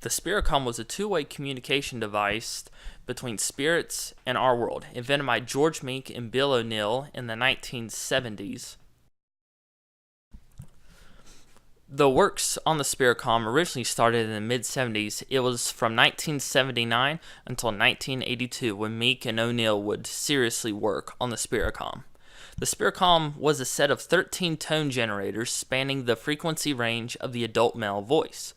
The Spiricom was a two-way communication device between spirits and our world, invented by George Meek and Bill O'Neil in the 1970s. The works on the Spiricom originally started in the mid-70s. It was from 1979 until 1982 when Meek and O'Neil would seriously work on the Spiricom. The Spiricom was a set of 13 tone generators spanning the frequency range of the adult male voice.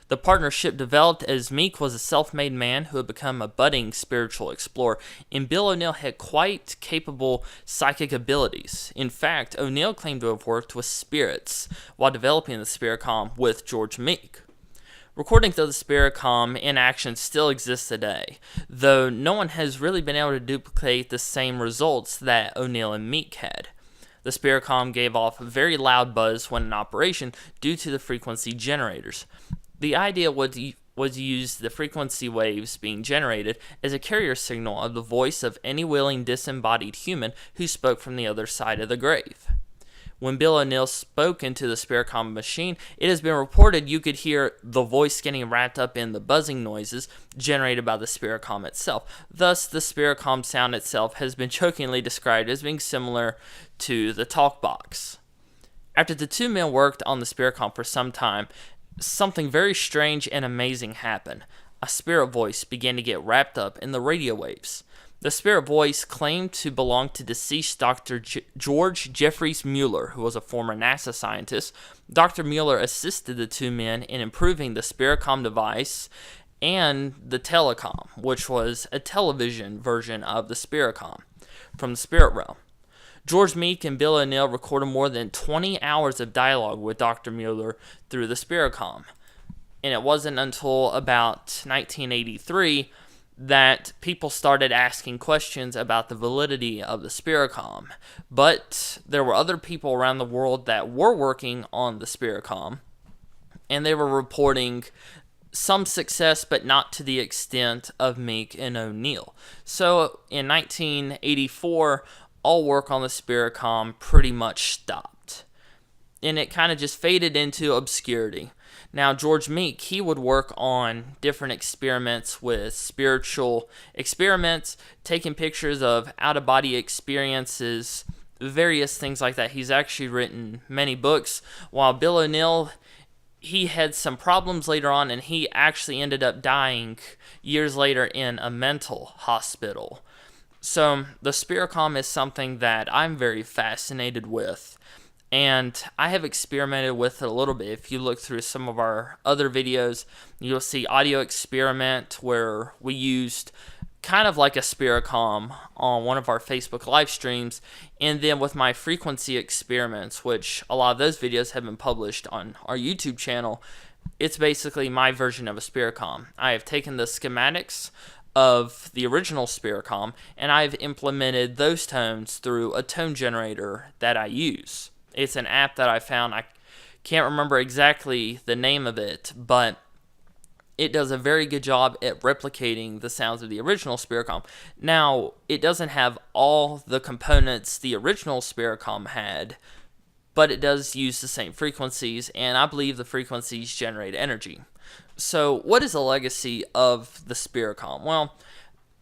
The partnership developed as Meek was a self-made man who had become a budding spiritual explorer, and Bill O'Neil had quite capable psychic abilities. In fact, O'Neil claimed to have worked with spirits while developing the Spiricom with George Meek. Recordings of the Spiricom in action still exist today, though no one has really been able to duplicate the same results that O'Neil and Meek had. The Spiricom gave off a very loud buzz when in operation due to the frequency generators. The idea was to use the frequency waves being generated as a carrier signal of the voice of any willing disembodied human who spoke from the other side of the grave. When Bill O'Neil spoke into the Spiricom machine, it has been reported you could hear the voice getting wrapped up in the buzzing noises generated by the Spiricom itself. Thus, the Spiricom sound itself has been jokingly described as being similar to the talk box. After the two men worked on the Spiricom for some time, something very strange and amazing happened. A spirit voice began to get wrapped up in the radio waves. The spirit voice claimed to belong to deceased Dr. George Jeffries Mueller, who was a former NASA scientist. Dr. Mueller assisted the two men in improving the Spiricom device and the telecom, which was a television version of the Spiricom from the spirit realm. George Meek and Bill O'Neil recorded more than 20 hours of dialogue with Dr. Mueller through the Spiricom. And it wasn't until about 1983 that people started asking questions about the validity of the Spiricom. But there were other people around the world that were working on the Spiricom, and they were reporting some success, but not to the extent of Meek and O'Neil. So in 1984, all work on the Spiricom pretty much stopped, and it kind of just faded into obscurity. Now, George Meek, he would work on different experiments with spiritual experiments, taking pictures of out-of-body experiences, various things like that. He's actually written many books, while Bill O'Neil, he had some problems later on, and he actually ended up dying years later in a mental hospital. So the Spiricom is something that I'm very fascinated with, and I have experimented with it a little bit. If you look through some of our other videos, you'll see audio experiment where we used kind of like a Spiricom on one of our Facebook live streams, and then with my frequency experiments, which a lot of those videos have been published on our YouTube channel, it's basically my version of a Spiricom. I have taken the schematics of the original Spiricom, and I've implemented those tones through a tone generator that I use. It's an app that I found. I can't remember exactly the name of it, but it does a very good job at replicating the sounds of the original Spiricom. Now, it doesn't have all the components the original Spiricom had, but it does use the same frequencies, and I believe the frequencies generate energy. So, what is the legacy of the Spiricom? Well,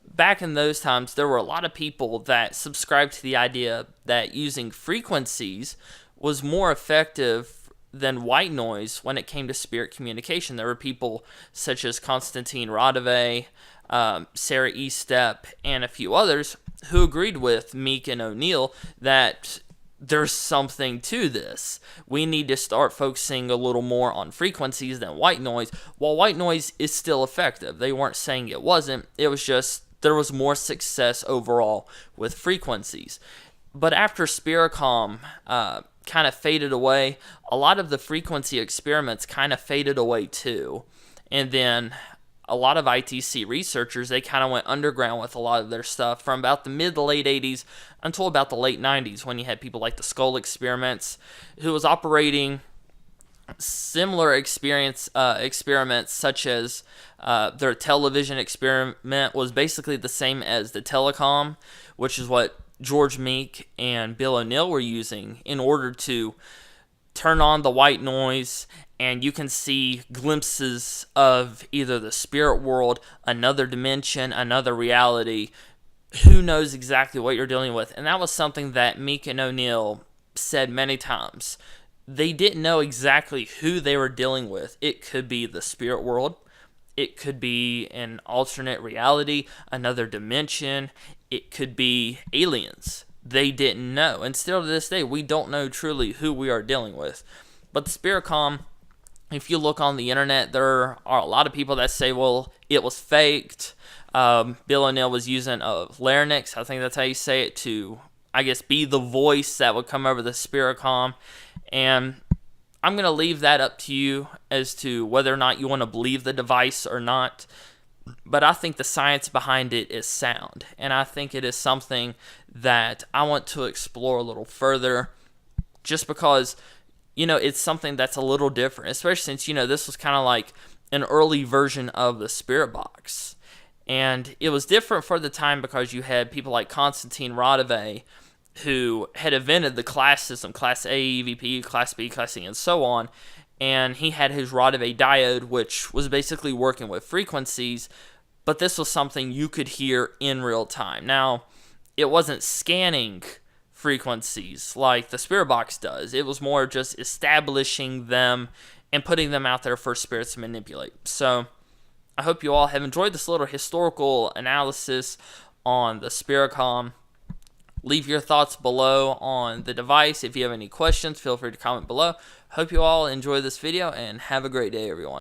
back in those times, there were a lot of people that subscribed to the idea that using frequencies was more effective than white noise when it came to spirit communication. There were people such as Konstantin Radeve, Sarah Estep, and a few others who agreed with Meek and O'Neil that there's something to this. We need to start focusing a little more on frequencies than white noise. While white noise is still effective, they weren't saying it wasn't. It was just there was more success overall with frequencies. But after Spiricom kind of faded away, a lot of the frequency experiments kind of faded away too. And then a lot of ITC researchers, they kind of went underground with a lot of their stuff from about the mid to late 80s until about the late 90s, when you had people like the Skull Experiments, who was operating similar experiments such as their television experiment was basically the same as the telecom, which is what George Meek and Bill O'Neil were using in order to turn on the white noise and you can see glimpses of either the spirit world, another dimension, another reality. Who knows exactly what you're dealing with? And that was something that Meek and O'Neil said many times. They didn't know exactly who they were dealing with. It could be the spirit world. It could be an alternate reality, another dimension. It could be aliens. They didn't know. And still to this day, we don't know truly who we are dealing with. But the Spiricom, if you look on the internet, there are a lot of people that say, well, it was faked. Bill O'Neil was using a larynx, I think that's how you say it, to, I guess, be the voice that would come over the Spiricom. And I'm going to leave that up to you as to whether or not you want to believe the device or not. But I think the science behind it is sound. And I think it is something that I want to explore a little further, just because, it's something that's a little different, especially since, this was kind of like an early version of the spirit box. And it was different for the time because you had people like Constantine Rodave, who had invented the class system, Class A, EVP, Class B, Class C, and so on. And he had his Rodave diode, which was basically working with frequencies, but this was something you could hear in real time. Now, it wasn't scanning frequencies like the spirit box does. It was more just establishing them and putting them out there for spirits to manipulate. So I hope you all have enjoyed this little historical analysis on the Spiricom. Leave your thoughts below on the device. If you have any questions, feel free to comment below. Hope you all enjoy this video and have a great day, everyone.